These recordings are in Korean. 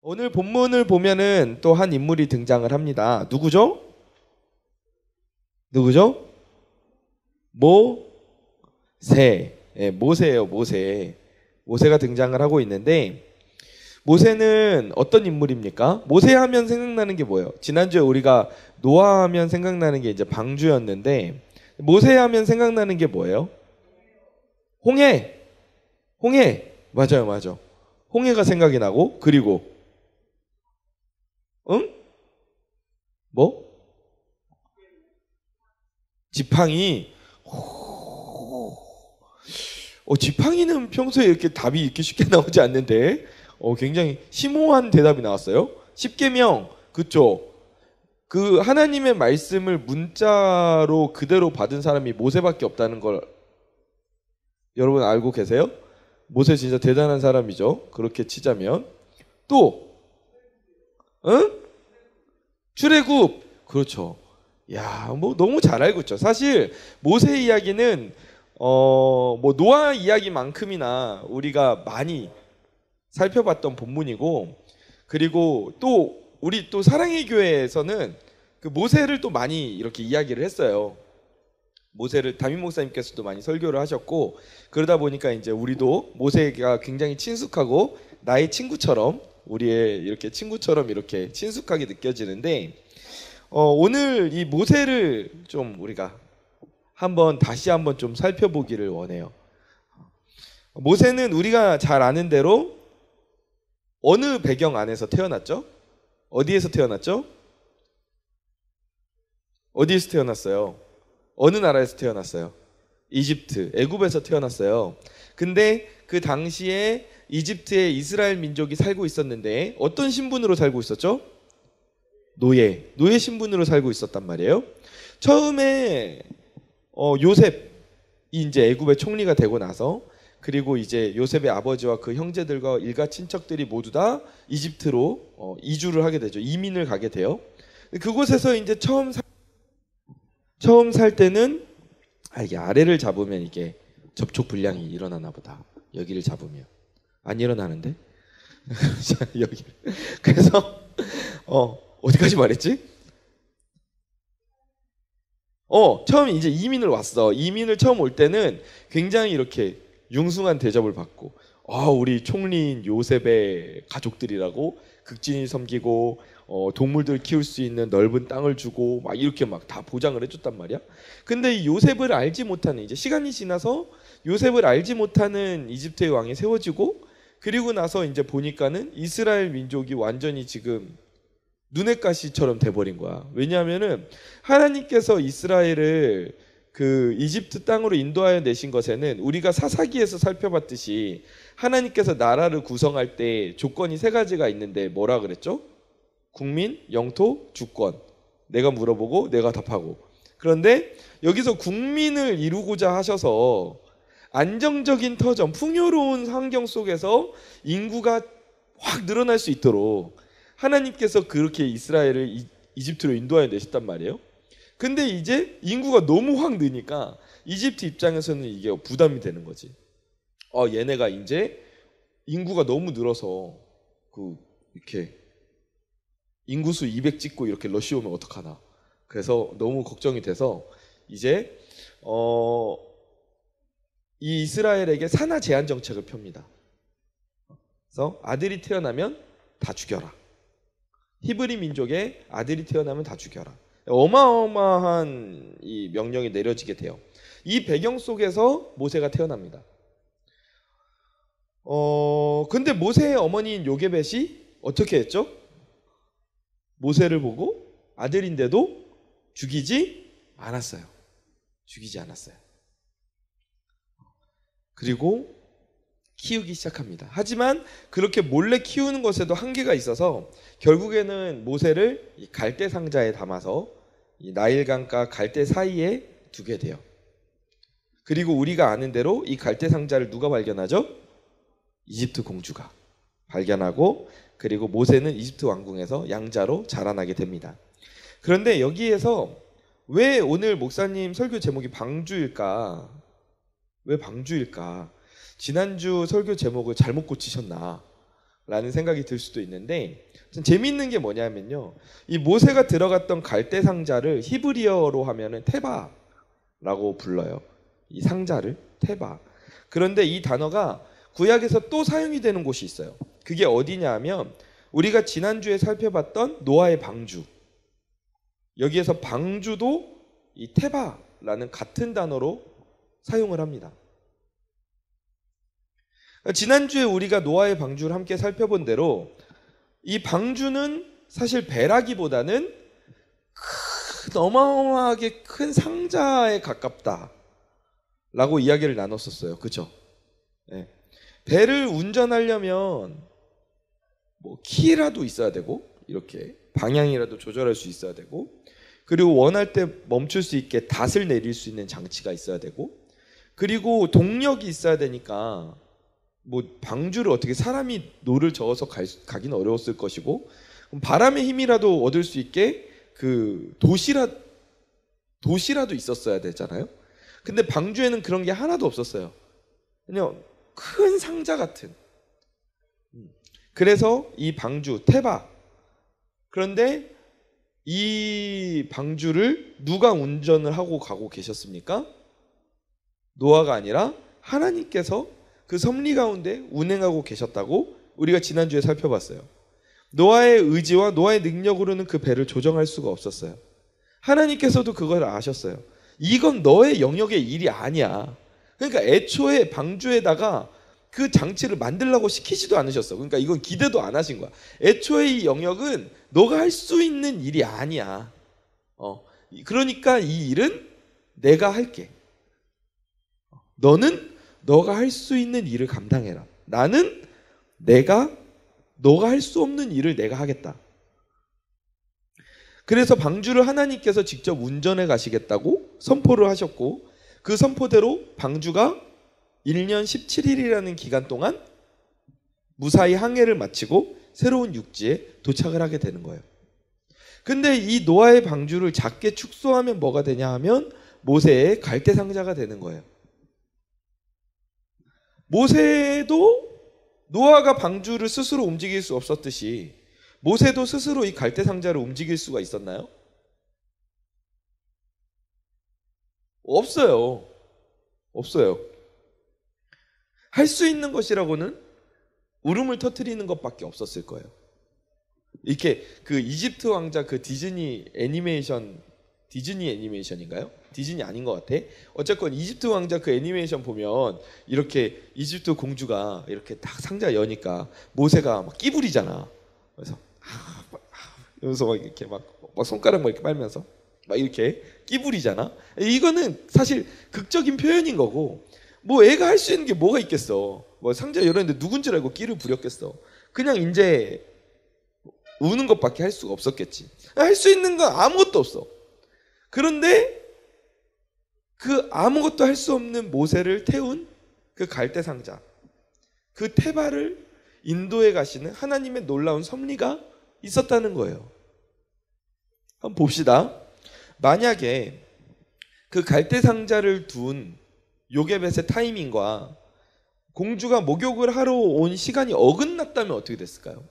오늘 본문을 보면은 또 한 인물이 등장을 합니다. 누구죠? 누구죠? 모세. 예, 모세예요, 모세. 모세가 등장을 하고 있는데 모세는 어떤 인물입니까? 모세 하면 생각나는 게 뭐예요? 지난주에 우리가 노아 하면 생각나는 게 이제 방주였는데 모세 하면 생각나는 게 뭐예요? 홍해. 홍해. 맞아요, 맞아. 홍해가 생각이 나고 그리고 응? 뭐? 지팡이. 지팡이는 평소에 이렇게 답이 이렇게 쉽게 나오지 않는데 굉장히 심오한 대답이 나왔어요. 십계명, 그쵸? 그 하나님의 말씀을 문자로 그대로 받은 사람이 모세밖에 없다는 걸 여러분 알고 계세요? 모세 진짜 대단한 사람이죠. 그렇게 치자면 또 응? 출애굽. 그렇죠. 야, 뭐 너무 잘 알고 있죠. 사실 모세 이야기는 뭐 노아 이야기만큼이나 우리가 많이 살펴봤던 본문이고, 그리고 또 우리 또 사랑의 교회에서는 그 모세를 또 많이 이렇게 이야기를 했어요. 모세를 담임 목사님께서도 많이 설교를 하셨고, 그러다 보니까 이제 우리도 모세가 굉장히 친숙하고 나의 친구처럼, 우리의 이렇게 친구처럼 이렇게 친숙하게 느껴지는데, 오늘 이 모세를 좀 우리가 다시 한번 좀 살펴보기를 원해요. 모세는 우리가 잘 아는 대로 어느 배경 안에서 태어났죠? 어디에서 태어났죠? 어디에서 태어났어요? 어느 나라에서 태어났어요? 이집트, 애굽에서 태어났어요. 근데 그 당시에 이집트에 이스라엘 민족이 살고 있었는데 어떤 신분으로 살고 있었죠? 노예 신분으로 살고 있었단 말이에요. 처음에 요셉이 이제 애굽의 총리가 되고 나서, 그리고 이제 요셉의 아버지와 그 형제들과 일가 친척들이 모두 다 이집트로 이주를 하게 되죠. 이민을 가게 돼요. 그곳에서 이제 처음 살 때는 이게 아래를 잡으면 이게 접촉 불량이 일어나나 보다. 여기를 잡으면 안 일어나는데 여기. 그래서 어디까지 말했지? 처음 이제 이민을 왔어. 이민을 처음 올 때는 굉장히 이렇게 융숭한 대접을 받고, 우리 총리인 요셉의 가족들이라고 극진히 섬기고, 동물들 키울 수 있는 넓은 땅을 주고, 막 이렇게 막 다 보장을 해줬단 말이야. 근데 이 요셉을 알지 못하는, 이제 시간이 지나서 요셉을 알지 못하는 이집트의 왕이 세워지고, 그리고 나서 이제 보니까는 이스라엘 민족이 완전히 지금 눈엣 가시처럼 돼버린 거야. 왜냐하면은 하나님께서 이스라엘을 그 이집트 땅으로 인도하여 내신 것에는 우리가 사사기에서 살펴봤듯이 하나님께서 나라를 구성할 때 조건이 세 가지가 있는데 뭐라 그랬죠? 국민, 영토, 주권. 내가 물어보고 내가 답하고. 그런데 여기서 국민을 이루고자 하셔서 안정적인 터전, 풍요로운 환경 속에서 인구가 확 늘어날 수 있도록 하나님께서 그렇게 이스라엘을 이집트로 인도하여 내셨단 말이에요. 근데 이제 인구가 너무 확 느니까 이집트 입장에서는 이게 부담이 되는 거지. 얘네가 이제 인구가 너무 늘어서 이렇게 인구수 200 찍고 이렇게 러시 오면 어떡하나. 그래서 너무 걱정이 돼서 이제 이 이스라엘에게 산하 제한 정책을 펴니다. 그래서 아들이 태어나면 다 죽여라. 히브리 민족의 아들이 태어나면 다 죽여라. 어마어마한 이 명령이 내려지게 돼요. 이 배경 속에서 모세가 태어납니다. 근데 모세의 어머니인 요게벳이 어떻게 했죠? 모세를 보고 아들인데도 죽이지 않았어요. 죽이지 않았어요. 그리고 키우기 시작합니다. 하지만 그렇게 몰래 키우는 것에도 한계가 있어서 결국에는 모세를 이 갈대 상자에 담아서 이 나일강과 갈대 사이에 두게 돼요. 그리고 우리가 아는 대로 이 갈대 상자를 누가 발견하죠? 이집트 공주가 발견하고, 그리고 모세는 이집트 왕궁에서 양자로 자라나게 됩니다. 그런데 여기에서 왜 오늘 목사님 설교 제목이 방주일까? 왜 방주일까? 지난주 설교 제목을 잘못 고치셨나? 라는 생각이 들 수도 있는데, 좀 재미있는 게 뭐냐면요, 이 모세가 들어갔던 갈대 상자를 히브리어로 하면은 테바라고 불러요. 이 상자를 테바. 그런데 이 단어가 구약에서 또 사용이 되는 곳이 있어요. 그게 어디냐 하면 우리가 지난주에 살펴봤던 노아의 방주, 여기에서 방주도 이 테바라는 같은 단어로 사용을 합니다. 지난주에 우리가 노아의 방주를 함께 살펴본 대로 이 방주는 사실 배라기보다는 어마어마하게 큰 상자에 가깝다라고 이야기를 나눴었어요. 그죠? 네. 배를 운전하려면 뭐 키라도 있어야 되고, 이렇게 방향이라도 조절할 수 있어야 되고, 그리고 원할 때 멈출 수 있게 닷을 내릴 수 있는 장치가 있어야 되고, 그리고 동력이 있어야 되니까 뭐 방주를 어떻게 사람이 노를 저어서 가긴 어려웠을 것이고, 바람의 힘이라도 얻을 수 있게 그 도시라도 있었어야 되잖아요. 근데 방주에는 그런 게 하나도 없었어요. 그냥 큰 상자 같은. 그래서 이 방주 테바. 그런데 이 방주를 누가 운전을 하고 가고 계셨습니까? 노아가 아니라 하나님께서 그 섭리 가운데 운행하고 계셨다고 우리가 지난주에 살펴봤어요. 노아의 의지와 노아의 능력으로는 그 배를 조정할 수가 없었어요. 하나님께서도 그걸 아셨어요. 이건 너의 영역의 일이 아니야. 그러니까 애초에 방주에다가 그 장치를 만들라고 시키지도 않으셨어. 그러니까 이건 기대도 안 하신 거야. 애초에 이 영역은 너가 할 수 있는 일이 아니야. 그러니까 이 일은 내가 할게. 너는 너가 할 수 있는 일을 감당해라. 나는 너가 할 수 없는 일을 내가 하겠다. 그래서 방주를 하나님께서 직접 운전해 가시겠다고 선포를 하셨고, 그 선포대로 방주가 1년 17일이라는 기간 동안 무사히 항해를 마치고 새로운 육지에 도착을 하게 되는 거예요. 근데 이 노아의 방주를 작게 축소하면 뭐가 되냐 하면 모세의 갈대 상자가 되는 거예요. 모세도 노아가 방주를 스스로 움직일 수 없었듯이 모세도 스스로 이 갈대 상자를 움직일 수가 있었나요? 없어요. 할 수 있는 것이라고는 울음을 터뜨리는 것밖에 없었을 거예요. 이렇게 그 이집트 왕자 그 디즈니 애니메이션인가요? 디즈니 아닌 것 같아. 어쨌건 이집트 왕자 그 애니메이션 보면 이렇게 이집트 공주가 이렇게 딱 상자 여니까 모세가 막 끼부리잖아. 그래서 이러면서 막 이렇게 막 손가락 막 이렇게 빨면서 막 이렇게 끼부리잖아. 이거는 사실 극적인 표현인 거고, 뭐 애가 할 수 있는 게 뭐가 있겠어. 뭐 상자 열었는데 누군 줄 알고 끼를 부렸겠어. 그냥 이제 우는 것밖에 할 수가 없었겠지. 할 수 있는 건 아무것도 없어. 그런데 그 아무것도 할 수 없는 모세를 태운 그 갈대 상자, 그 테바를 인도에 가시는 하나님의 놀라운 섭리가 있었다는 거예요. 한번 봅시다. 만약에 그 갈대 상자를 둔 요게벳의 타이밍과 공주가 목욕을 하러 온 시간이 어긋났다면 어떻게 됐을까요?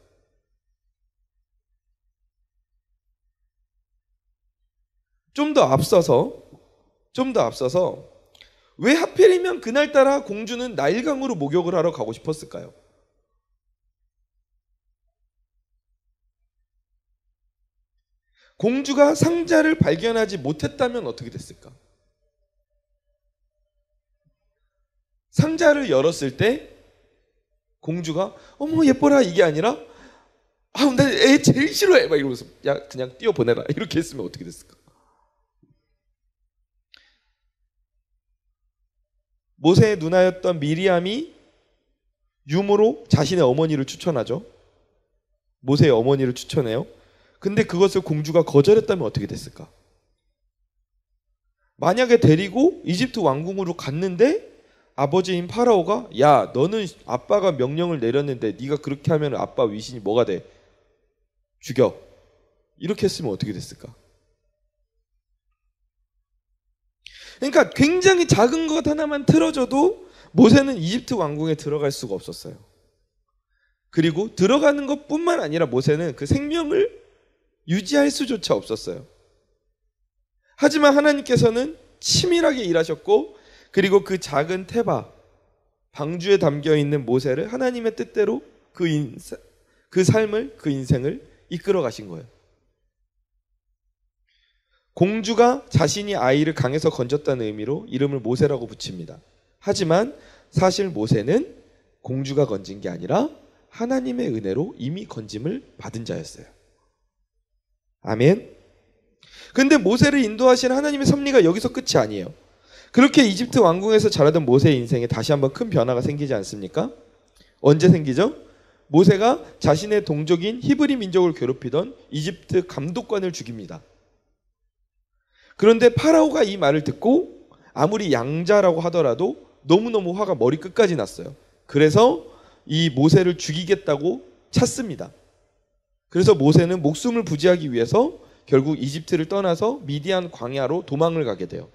좀 더 앞서서 왜 하필이면 그날따라 공주는 나일강으로 목욕을 하러 가고 싶었을까요? 공주가 상자를 발견하지 못했다면 어떻게 됐을까? 상자를 열었을 때 공주가 어머 예뻐라 이게 아니라 나 애 제일 싫어해 막 이러면서 야 그냥 띄워보내라 이렇게 했으면 어떻게 됐을까? 모세의 누나였던 미리암이 유모로 자신의 어머니를 추천하죠. 모세의 어머니를 추천해요. 근데 그것을 공주가 거절했다면 어떻게 됐을까? 만약에 데리고 이집트 왕궁으로 갔는데 아버지인 파라오가 야 너는 아빠가 명령을 내렸는데 네가 그렇게 하면 아빠 위신이 뭐가 돼? 죽여. 이렇게 했으면 어떻게 됐을까? 그러니까 굉장히 작은 것 하나만 틀어져도 모세는 이집트 왕궁에 들어갈 수가 없었어요. 그리고 들어가는 것뿐만 아니라 모세는 그 생명을 유지할 수조차 없었어요. 하지만 하나님께서는 치밀하게 일하셨고, 그리고 그 작은 테바 방주에 담겨 있는 모세를 하나님의 뜻대로 그 삶을, 그 인생을 이끌어 가신 거예요. 공주가 자신이 아이를 강에서 건졌다는 의미로 이름을 모세라고 붙입니다. 하지만 사실 모세는 공주가 건진 게 아니라 하나님의 은혜로 이미 건짐을 받은 자였어요. 아멘. 근데 모세를 인도하신 하나님의 섭리가 여기서 끝이 아니에요. 그렇게 이집트 왕궁에서 자라던 모세의 인생에 다시 한번 큰 변화가 생기지 않습니까? 언제 생기죠? 모세가 자신의 동족인 히브리 민족을 괴롭히던 이집트 감독관을 죽입니다. 그런데 파라오가 이 말을 듣고 아무리 양자라고 하더라도 너무너무 화가 머리끝까지 났어요. 그래서 이 모세를 죽이겠다고 찼습니다. 그래서 모세는 목숨을 부지하기 위해서 결국 이집트를 떠나서 미디안 광야로 도망을 가게 돼요.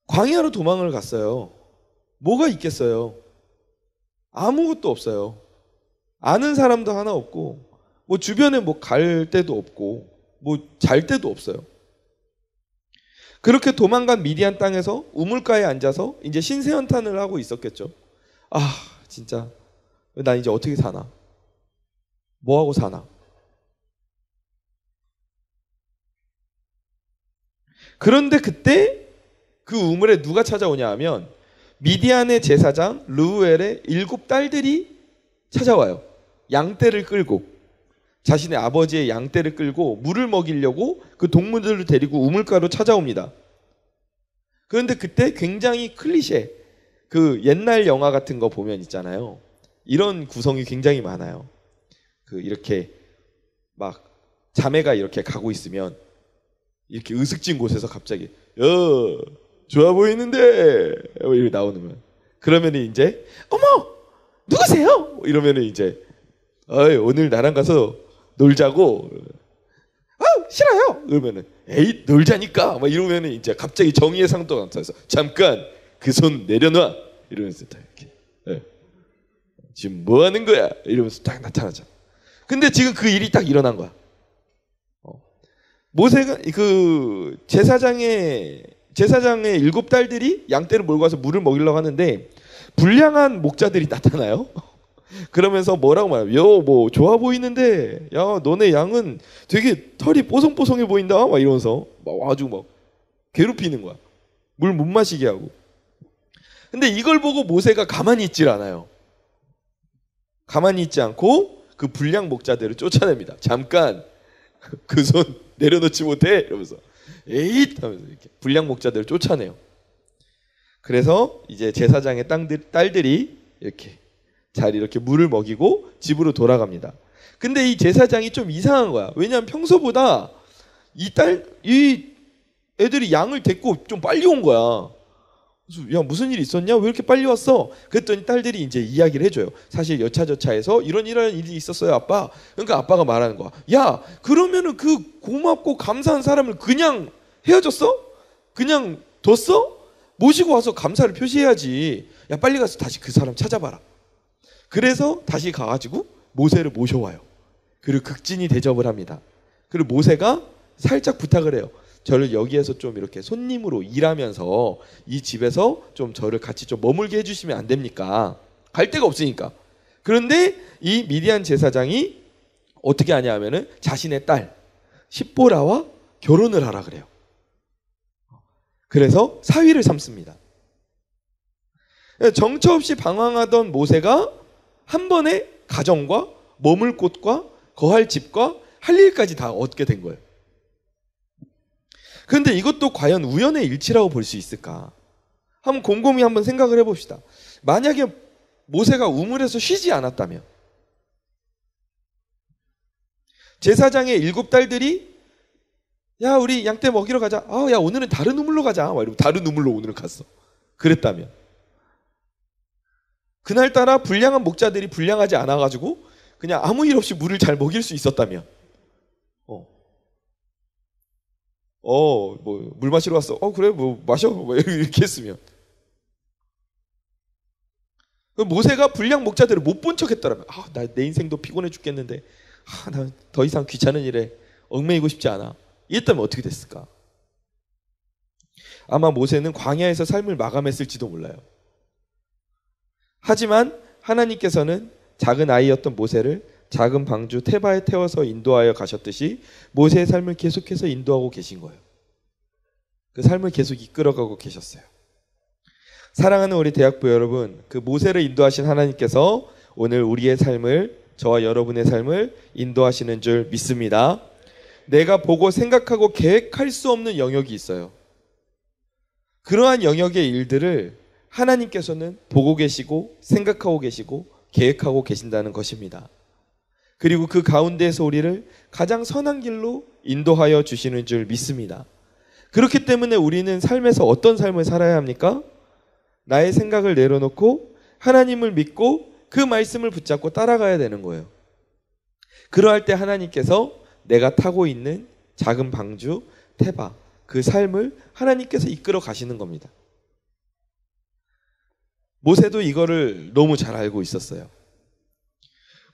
광야로 도망을 갔어요. 뭐가 있겠어요? 아무것도 없어요. 아는 사람도 하나 없고, 뭐 주변에 뭐 갈 데도 없고, 뭐 잘 데도 없어요. 그렇게 도망간 미디안 땅에서 우물가에 앉아서 이제 신세한탄을 하고 있었겠죠. 아, 진짜 난 이제 어떻게 사나? 뭐 하고 사나? 그런데 그때 그 우물에 누가 찾아오냐 하면 미디안의 제사장 르우엘의 7 딸들이 찾아와요. 양떼를 끌고, 자신의 아버지의 양떼를 끌고 물을 먹이려고 그 동물들을 데리고 우물가로 찾아옵니다. 그런데 그때 굉장히 클리셰, 그 옛날 영화 같은 거 보면 있잖아요. 이런 구성이 굉장히 많아요. 그 이렇게 막 자매가 이렇게 가고 있으면 이렇게 으슥진 곳에서 갑자기 좋아 보이는데 이렇게 나오는, 그러면 이제 어머 누구세요? 이러면 이제 오늘 나랑 가서 놀자고. 싫어요. 그러면은 에이 놀자니까 막 이러면은 이제 갑자기 정의의 상도가 나타나서 잠깐 그 손 내려놔 이러면서 딱 이렇게 지금 뭐 하는 거야 이러면서 딱 나타나죠. 근데 지금 그 일이 딱 일어난 거야. 모세가 그 제사장의 7 딸들이 양떼를 몰고 와서 물을 먹이려고 하는데 불량한 목자들이 나타나요. 그러면서 뭐라고 말해요? 뭐 좋아 보이는데 야 너네 양은 되게 털이 뽀송뽀송해 보인다 막 이러면서 막 아주 막 괴롭히는 거야. 물 못 마시게 하고. 근데 이걸 보고 모세가 가만히 있질 않아요. 가만히 있지 않고 그 불량 목자들을 쫓아냅니다. 잠깐 그 손 내려놓지 못해 이러면서 에잇 하면서 이렇게 불량 목자들을 쫓아내요. 그래서 이제 제사장의 딸들이 이렇게 잘 이렇게 물을 먹이고 집으로 돌아갑니다. 근데 이 제사장이 좀 이상한 거야. 왜냐하면 평소보다 이 애들이 양을 데리고 좀 빨리 온 거야. 그래서 야 무슨 일 있었냐? 왜 이렇게 빨리 왔어? 그랬더니 딸들이 이제 이야기를 해줘요. 사실 여차저차해서 이런 일이 있었어요, 아빠. 그러니까 아빠가 말하는 거야. 야 그러면은 그 고맙고 감사한 사람을 그냥 헤어졌어? 그냥 뒀어? 모시고 와서 감사를 표시해야지. 야 빨리 가서 다시 그 사람 찾아봐라. 그래서 다시 가가지고 모세를 모셔와요. 그리고 극진히 대접을 합니다. 그리고 모세가 살짝 부탁을 해요. 저를 여기에서 좀 이렇게 손님으로 일하면서 이 집에서 좀 저를 같이 좀 머물게 해주시면 안 됩니까? 갈 데가 없으니까. 그런데 이 미디안 제사장이 어떻게 하냐 하면은 자신의 딸 십보라와 결혼을 하라 그래요. 그래서 사위를 삼습니다. 정처 없이 방황하던 모세가 한 번에 가정과 머물 곳과 거할 집과 할 일까지 다 얻게 된 거예요. 그런데 이것도 과연 우연의 일치라고 볼 수 있을까? 한번 곰곰이 한번 생각을 해봅시다. 만약에 모세가 우물에서 쉬지 않았다면, 제사장의 7 딸들이 야 우리 양떼 먹이러 가자. 야 오늘은 다른 우물로 가자. 막 이러고 다른 우물로 오늘 갔어. 그랬다면, 그날따라 불량한 목자들이 불량하지 않아가지고 그냥 아무 일 없이 물을 잘 먹일 수 있었다면, 뭐 물 마시러 왔어. 그래 뭐 마셔. 뭐 이렇게 했으면, 모세가 불량 목자들을 못 본 척했더라면 나 내 인생도 피곤해 죽겠는데 나 더 이상 귀찮은 일에 얽매이고 싶지 않아. 이랬다면 어떻게 됐을까? 아마 모세는 광야에서 삶을 마감했을지도 몰라요. 하지만 하나님께서는 작은 아이였던 모세를 작은 방주 테바에 태워서 인도하여 가셨듯이 모세의 삶을 계속해서 인도하고 계신 거예요. 그 삶을 계속 이끌어가고 계셨어요. 사랑하는 우리 대학부 여러분, 그 모세를 인도하신 하나님께서 오늘 우리의 삶을, 저와 여러분의 삶을 인도하시는 줄 믿습니다. 내가 보고 생각하고 계획할 수 없는 영역이 있어요. 그러한 영역의 일들을 하나님께서는 보고 계시고 생각하고 계시고 계획하고 계신다는 것입니다. 그리고 그 가운데에서 우리를 가장 선한 길로 인도하여 주시는 줄 믿습니다. 그렇기 때문에 우리는 삶에서 어떤 삶을 살아야 합니까? 나의 생각을 내려놓고 하나님을 믿고 그 말씀을 붙잡고 따라가야 되는 거예요. 그러할 때 하나님께서 내가 타고 있는 작은 방주, 테바, 그 삶을 하나님께서 이끌어 가시는 겁니다. 모세도 이거를 너무 잘 알고 있었어요.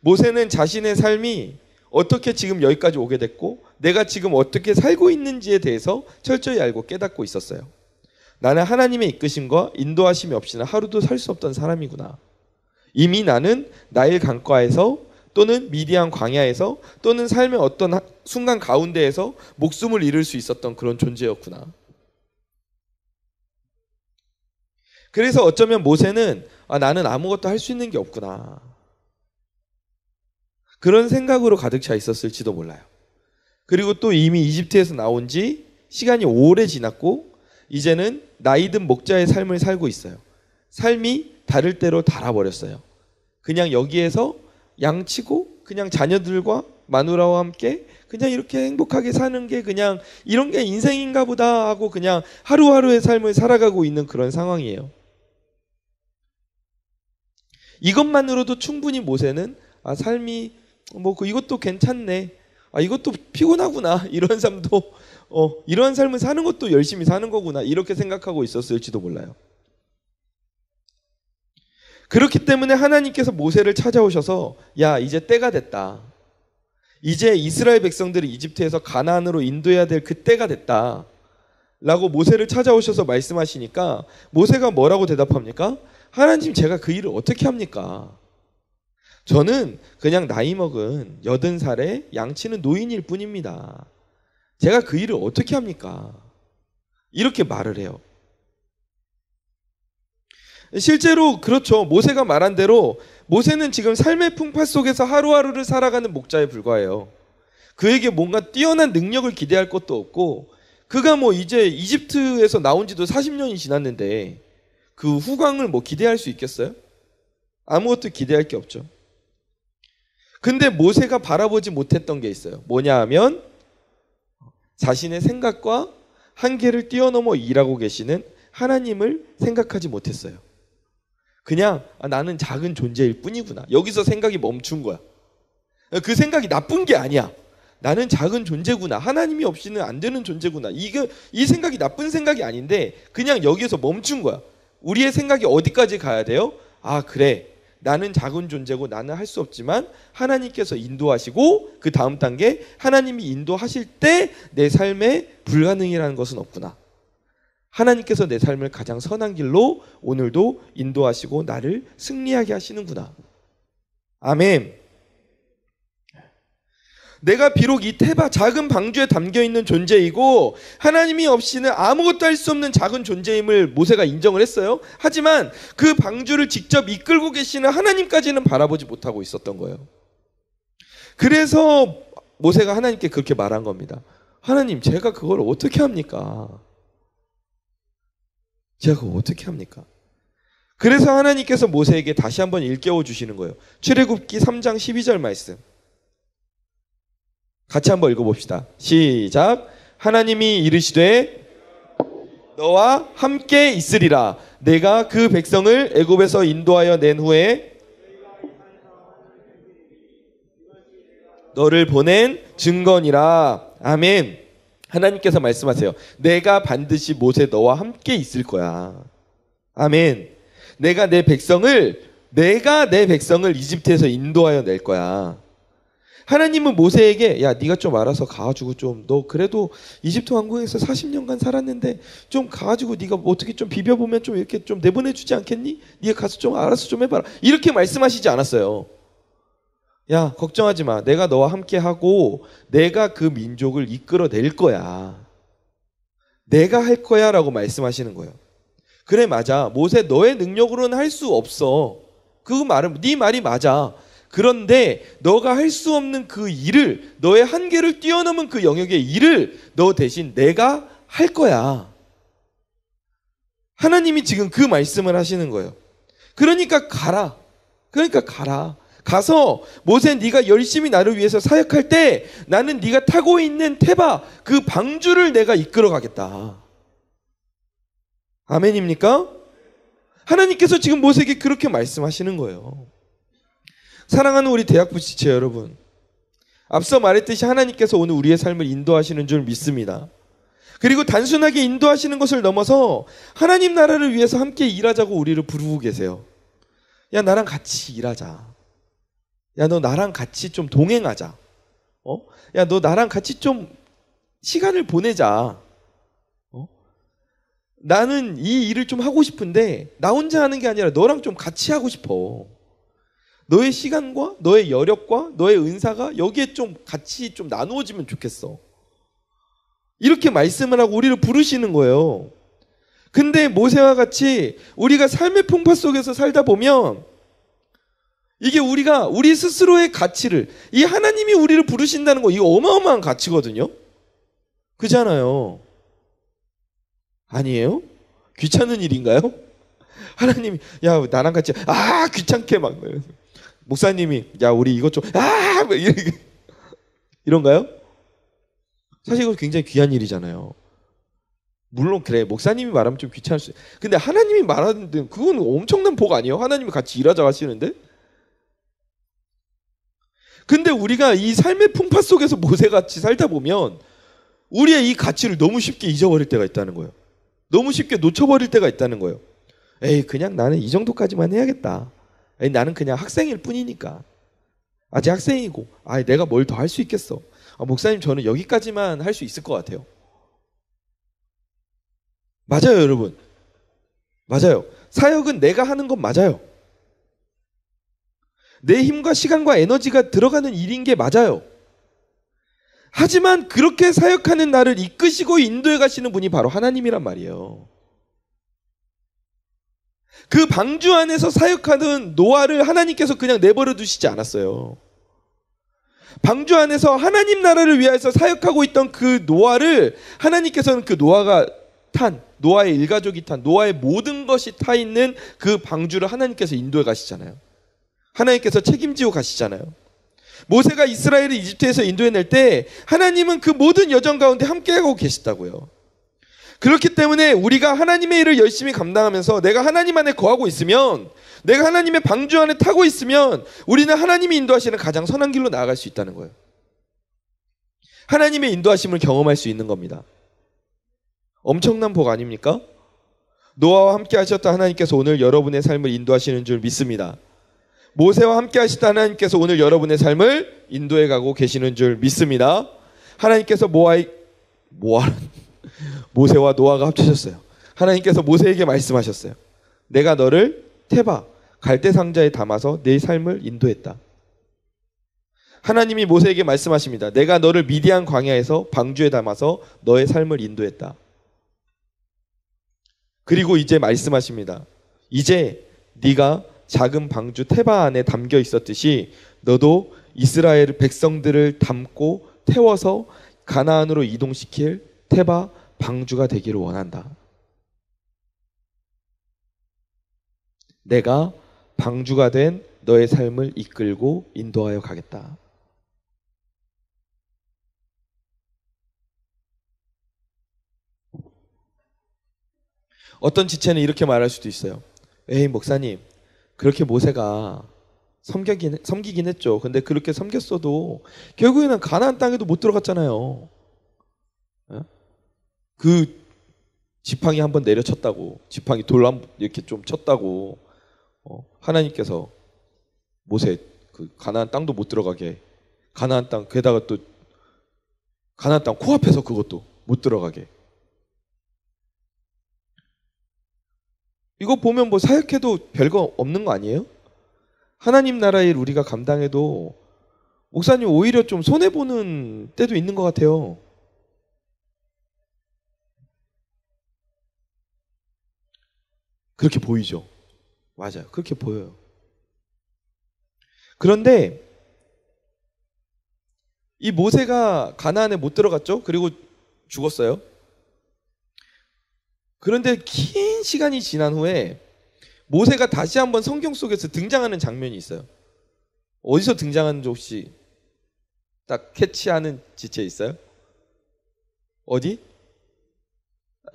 모세는 자신의 삶이 어떻게 지금 여기까지 오게 됐고 내가 지금 어떻게 살고 있는지에 대해서 철저히 알고 깨닫고 있었어요. 나는 하나님의 이끄심과 인도하심이 없이는 하루도 살 수 없던 사람이구나. 이미 나는 나일 강가에서 또는 미디안 광야에서 또는 삶의 어떤 순간 가운데에서 목숨을 잃을 수 있었던 그런 존재였구나. 그래서 어쩌면 모세는 나는 아무것도 할 수 있는 게 없구나. 그런 생각으로 가득 차 있었을지도 몰라요. 그리고 또 이미 이집트에서 나온 지 시간이 오래 지났고 이제는 나이든 목자의 삶을 살고 있어요. 삶이 다를 대로 달아버렸어요. 그냥 여기에서 양치고 그냥 자녀들과 마누라와 함께 그냥 이렇게 행복하게 사는 게 그냥 이런 게 인생인가 보다 하고 그냥 하루하루의 삶을 살아가고 있는 그런 상황이에요. 이것만으로도 충분히 모세는 삶이 이것도 괜찮네. 이것도 피곤하구나. 이런 삶도 이런 삶을 사는 것도 열심히 사는 거구나. 이렇게 생각하고 있었을지도 몰라요. 그렇기 때문에 하나님께서 모세를 찾아오셔서 야, 이제 때가 됐다. 이제 이스라엘 백성들이 이집트에서 가나안으로 인도해야 될 그 때가 됐다. 라고 모세를 찾아오셔서 말씀하시니까 모세가 뭐라고 대답합니까? 하나님, 제가 그 일을 어떻게 합니까? 저는 그냥 나이 먹은 80살의 양치는 노인일 뿐입니다. 제가 그 일을 어떻게 합니까? 이렇게 말을 해요. 실제로 그렇죠. 모세가 말한 대로 모세는 지금 삶의 풍파 속에서 하루하루를 살아가는 목자에 불과해요. 그에게 뭔가 뛰어난 능력을 기대할 것도 없고 그가 이제 이집트에서 나온 지도 40년이 지났는데 그 후광을 기대할 수 있겠어요? 아무것도 기대할 게 없죠. 근데 모세가 바라보지 못했던 게 있어요. 뭐냐 하면 자신의 생각과 한계를 뛰어넘어 일하고 계시는 하나님을 생각하지 못했어요. 그냥 나는 작은 존재일 뿐이구나. 여기서 생각이 멈춘 거야. 그 생각이 나쁜 게 아니야. 나는 작은 존재구나. 하나님이 없이는 안 되는 존재구나. 이 생각이 나쁜 생각이 아닌데 그냥 여기에서 멈춘 거야. 우리의 생각이 어디까지 가야 돼요? 그래. 나는 작은 존재고 나는 할 수 없지만 하나님께서 인도하시고 그 다음 단계 하나님이 인도하실 때 내 삶에 불가능이라는 것은 없구나. 하나님께서 내 삶을 가장 선한 길로 오늘도 인도하시고 나를 승리하게 하시는구나. 아멘. 내가 비록 이 테바 작은 방주에 담겨있는 존재이고 하나님이 없이는 아무것도 할 수 없는 작은 존재임을 모세가 인정을 했어요. 하지만 그 방주를 직접 이끌고 계시는 하나님까지는 바라보지 못하고 있었던 거예요. 그래서 모세가 하나님께 그렇게 말한 겁니다. 하나님, 제가 그걸 어떻게 합니까? 제가 그걸 어떻게 합니까? 그래서 하나님께서 모세에게 다시 한번 일깨워 주시는 거예요. 출애굽기 3장 12절 말씀 같이 한번 읽어봅시다. 시작. 하나님이 이르시되 너와 함께 있으리라. 내가 그 백성을 애굽에서 인도하여 낸 후에 너를 보낸 증거니라. 아멘. 하나님께서 말씀하세요. 내가 반드시 모세 너와 함께 있을 거야. 아멘. 내가 내 백성을 내가 내 백성을 이집트에서 인도하여 낼 거야. 하나님은 모세에게 야 네가 좀 알아서 가가지고 좀 너 그래도 이집트 왕궁에서 40년간 살았는데 좀 가가지고 네가 뭐 어떻게 좀 비벼보면 좀 이렇게 좀 내보내주지 않겠니? 네가 가서 좀 알아서 좀 해봐라. 이렇게 말씀하시지 않았어요. 야 걱정하지 마. 내가 너와 함께 하고 내가 그 민족을 이끌어낼 거야. 내가 할 거야 라고 말씀하시는 거예요. 그래 맞아. 모세 너의 능력으로는 할 수 없어. 그 말은 네 말이 맞아. 그런데 너가 할 수 없는 그 일을 너의 한계를 뛰어넘은 그 영역의 일을 너 대신 내가 할 거야. 하나님이 지금 그 말씀을 하시는 거예요. 그러니까 가라. 가서 모세 네가 열심히 나를 위해서 사역할 때 나는 네가 타고 있는 테바 그 방주를 내가 이끌어 가겠다. 아멘입니까? 하나님께서 지금 모세에게 그렇게 말씀하시는 거예요. 사랑하는 우리 대학부 지체 여러분, 앞서 말했듯이 하나님께서 오늘 우리의 삶을 인도하시는 줄 믿습니다. 그리고 단순하게 인도하시는 것을 넘어서 하나님 나라를 위해서 함께 일하자고 우리를 부르고 계세요. 야 나랑 같이 일하자. 야 너 나랑 같이 좀 동행하자. 야 너 나랑 같이 좀 시간을 보내자. 나는 이 일을 좀 하고 싶은데 나 혼자 하는 게 아니라 너랑 좀 같이 하고 싶어. 너의 시간과 너의 여력과 너의 은사가 여기에 좀 같이 좀 나누어지면 좋겠어. 이렇게 말씀을 하고 우리를 부르시는 거예요. 근데 모세와 같이 우리가 삶의 풍파 속에서 살다 보면 이게 우리가 우리 스스로의 가치를 이 하나님이 우리를 부르신다는 거 이거 어마어마한 가치거든요. 그렇잖아요. 아니에요? 귀찮은 일인가요? 하나님이 야 나랑 같이 귀찮게 막 목사님이 야 우리 이것 좀 이런가요? 사실 이거 굉장히 귀한 일이잖아요. 물론 그래 목사님이 말하면 좀 귀찮을 수 있어요. 근데 하나님이 말하는데 그건 엄청난 복 아니에요? 하나님이 같이 일하자 하시는데. 근데 우리가 이 삶의 풍파 속에서 모세같이 살다 보면 우리의 이 가치를 너무 쉽게 잊어버릴 때가 있다는 거예요. 너무 쉽게 놓쳐버릴 때가 있다는 거예요. 에이 그냥 나는 이 정도까지만 해야겠다. 에이 나는 그냥 학생일 뿐이니까. 아직 학생이고 내가 뭘 더 할 수 있겠어. 목사님 저는 여기까지만 할 수 있을 것 같아요. 맞아요 여러분. 맞아요. 사역은 내가 하는 건 맞아요. 내 힘과 시간과 에너지가 들어가는 일인 게 맞아요. 하지만 그렇게 사역하는 나를 이끄시고 인도해 가시는 분이 바로 하나님이란 말이에요. 그 방주 안에서 사역하는 노아를 하나님께서 그냥 내버려 두시지 않았어요. 방주 안에서 하나님 나라를 위해서 사역하고 있던 그 노아를 하나님께서는 그 노아의 일가족이 탄 노아의 모든 것이 타 있는 그 방주를 하나님께서 인도해 가시잖아요. 하나님께서 책임지고 가시잖아요. 모세가 이스라엘을 이집트에서 인도해낼 때 하나님은 그 모든 여정 가운데 함께하고 계시다고요. 그렇기 때문에 우리가 하나님의 일을 열심히 감당하면서 내가 하나님 안에 거하고 있으면, 내가 하나님의 방주 안에 타고 있으면 우리는 하나님이 인도하시는 가장 선한 길로 나아갈 수 있다는 거예요. 하나님의 인도하심을 경험할 수 있는 겁니다. 엄청난 복 아닙니까? 노아와 함께 하셨던 하나님께서 오늘 여러분의 삶을 인도하시는 줄 믿습니다. 모세와 함께 하시던 하나님께서 오늘 여러분의 삶을 인도해 가고 계시는 줄 믿습니다. 하나님께서 모세와 노아가 합쳐졌어요. 하나님께서 모세에게 말씀하셨어요. 내가 너를 테바 갈대 상자에 담아서 내 삶을 인도했다. 하나님이 모세에게 말씀하십니다. 내가 너를 미디안 광야에서 방주에 담아서 너의 삶을 인도했다. 그리고 이제 말씀하십니다. 이제 네가 작은 방주 테바 안에 담겨 있었듯이 너도 이스라엘 백성들을 담고 태워서 가나안으로 이동시킬 테바 방주가 되기를 원한다. 내가 방주가 된 너의 삶을 이끌고 인도하여 가겠다. 어떤 지체는 이렇게 말할 수도 있어요. 에이 목사님, 그렇게 모세가 섬기긴 했죠. 근데 그렇게 섬겼어도 결국에는 가나안 땅에도 못 들어갔잖아요. 그 지팡이 한번 내려쳤다고, 지팡이 돌 이렇게 좀 쳤다고 하나님께서 모세 그 가나안 땅도 못 들어가게, 가나안 땅 게다가 또 가나안 땅 코앞에서 그것도 못 들어가게. 이거 보면 뭐 사역해도 별거 없는 거 아니에요? 하나님 나라의 일 우리가 감당해도 목사님 오히려 좀 손해보는 때도 있는 것 같아요. 그렇게 보이죠? 맞아요. 그렇게 보여요. 그런데 이 모세가 가나안에 못 들어갔죠? 그리고 죽었어요. 그런데 긴 시간이 지난 후에 모세가 다시 한번 성경 속에서 등장하는 장면이 있어요. 어디서 등장하는지 혹시 딱 캐치하는 지체 있어요? 어디?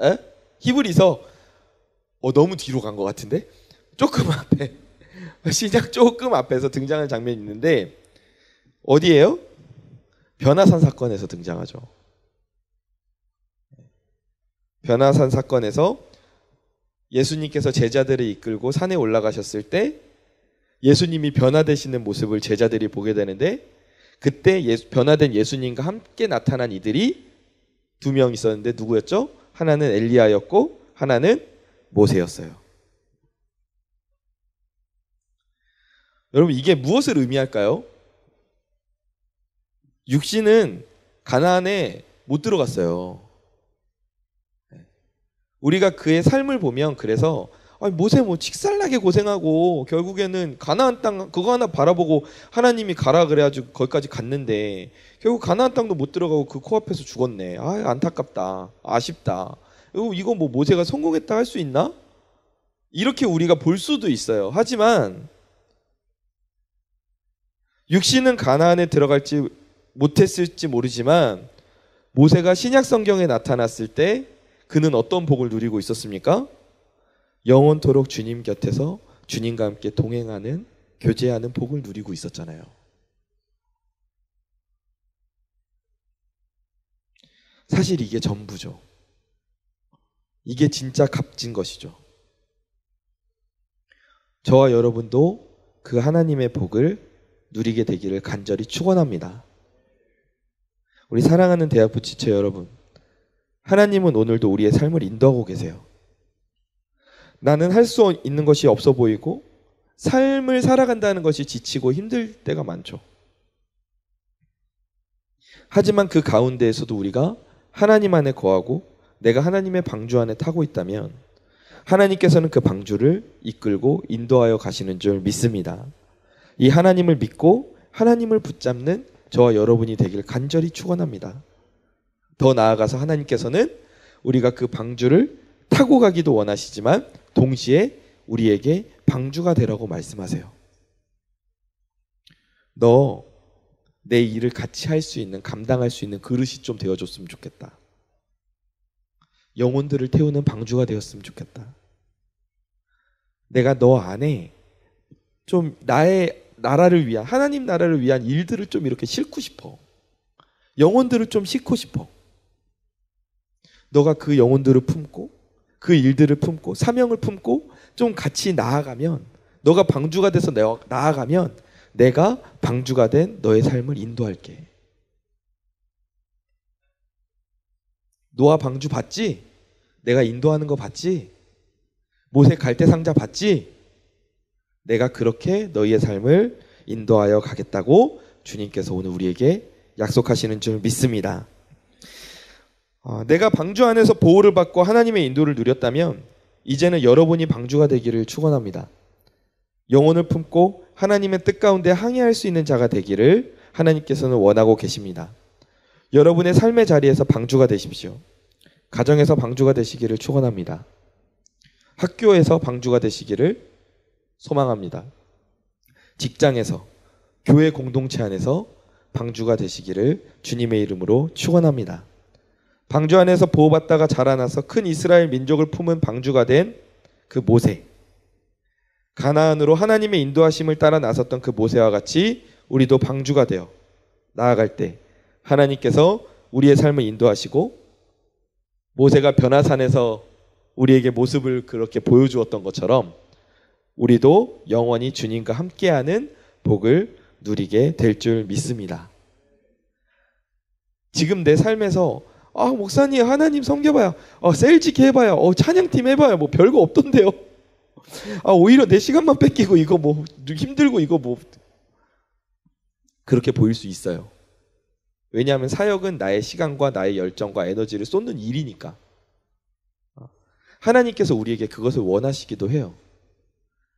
에? 히브리서. 너무 뒤로 간 것 같은데? 조금 앞에, 시작 조금 앞에서 등장하는 장면이 있는데 어디예요? 변화산 사건에서 등장하죠. 변화산 사건에서 예수님께서 제자들을 이끌고 산에 올라가셨을 때 예수님이 변화되시는 모습을 제자들이 보게 되는데, 그때 변화된 예수님과 함께 나타난 이들이 두 명 있었는데 누구였죠? 하나는 엘리야였고 하나는 모세였어요. 여러분, 이게 무엇을 의미할까요? 육신은 가나안에 못 들어갔어요. 우리가 그의 삶을 보면, 그래서 모세 뭐 칙살나게 고생하고 결국에는 가나안 땅 그거 하나 바라보고 하나님이 가라 그래가지고 거기까지 갔는데 결국 가나안 땅도 못 들어가고 그 코앞에서 죽었네. 안타깝다, 아쉽다. 이거 뭐 모세가 성공했다 할 수 있나? 이렇게 우리가 볼 수도 있어요. 하지만 육신은 가나안에 들어갈지 못했을지 모르지만 모세가 신약 성경에 나타났을 때 그는 어떤 복을 누리고 있었습니까? 영원토록 주님 곁에서 주님과 함께 동행하는, 교제하는 복을 누리고 있었잖아요. 사실 이게 전부죠. 이게 진짜 값진 것이죠. 저와 여러분도 그 하나님의 복을 누리게 되기를 간절히 축원합니다. 우리 사랑하는 대학부 지체 여러분, 하나님은 오늘도 우리의 삶을 인도하고 계세요. 나는 할 수 있는 것이 없어 보이고 삶을 살아간다는 것이 지치고 힘들 때가 많죠. 하지만 그 가운데에서도 우리가 하나님 안에 거하고 내가 하나님의 방주 안에 타고 있다면 하나님께서는 그 방주를 이끌고 인도하여 가시는 줄 믿습니다. 이 하나님을 믿고 하나님을 붙잡는 저와 여러분이 되길 간절히 축원합니다. 더 나아가서 하나님께서는 우리가 그 방주를 타고 가기도 원하시지만 동시에 우리에게 방주가 되라고 말씀하세요. 너 내 일을 같이 할 수 있는, 감당할 수 있는 그릇이 좀 되어줬으면 좋겠다. 영혼들을 태우는 방주가 되었으면 좋겠다. 내가 너 안에 좀 나의 나라를 위한, 하나님 나라를 위한 일들을 좀 이렇게 싣고 싶어. 영혼들을 좀 싣고 싶어. 너가 그 영혼들을 품고 그 일들을 품고 사명을 품고 좀 같이 나아가면, 너가 방주가 돼서 나아가면 내가 방주가 된 너의 삶을 인도할게. 노아 방주 봤지? 내가 인도하는 거 봤지? 모세 갈대 상자 봤지? 내가 그렇게 너희의 삶을 인도하여 가겠다고 주님께서 오늘 우리에게 약속하시는 줄 믿습니다. 내가 방주 안에서 보호를 받고 하나님의 인도를 누렸다면 이제는 여러분이 방주가 되기를 축원합니다. 영혼을 품고 하나님의 뜻 가운데 항해할 수 있는 자가 되기를 하나님께서는 원하고 계십니다. 여러분의 삶의 자리에서 방주가 되십시오. 가정에서 방주가 되시기를 축원합니다. 학교에서 방주가 되시기를 소망합니다. 직장에서, 교회 공동체 안에서 방주가 되시기를 주님의 이름으로 축원합니다. 방주 안에서 보호받다가 자라나서 큰 이스라엘 민족을 품은 방주가 된 그 모세, 가나안으로 하나님의 인도하심을 따라 나섰던 그 모세와 같이 우리도 방주가 되어 나아갈 때 하나님께서 우리의 삶을 인도하시고, 모세가 변화산에서 우리에게 모습을 그렇게 보여주었던 것처럼 우리도 영원히 주님과 함께하는 복을 누리게 될 줄 믿습니다. 지금 내 삶에서 목사님 하나님 섬겨봐요. 셀지기 해봐요. 찬양팀 해봐요. 뭐 별거 없던데요. 오히려 내 시간만 뺏기고 이거 뭐 힘들고 이거 뭐 그렇게 보일 수 있어요. 왜냐하면 사역은 나의 시간과 나의 열정과 에너지를 쏟는 일이니까. 하나님께서 우리에게 그것을 원하시기도 해요.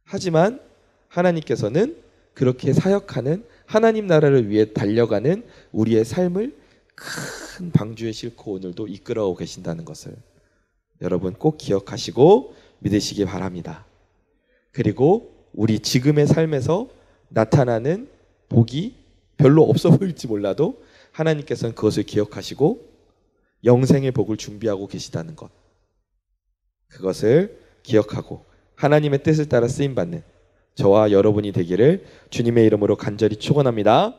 하지만 하나님께서는 그렇게 사역하는 하나님 나라를 위해 달려가는 우리의 삶을 큰 방주에 싣고 오늘도 이끌어오고 계신다는 것을 여러분 꼭 기억하시고 믿으시기 바랍니다. 그리고 우리 지금의 삶에서 나타나는 복이 별로 없어 보일지 몰라도 하나님께서는 그것을 기억하시고 영생의 복을 준비하고 계시다는 것, 그것을 기억하고 하나님의 뜻을 따라 쓰임받는 저와 여러분이 되기를 주님의 이름으로 간절히 축원합니다.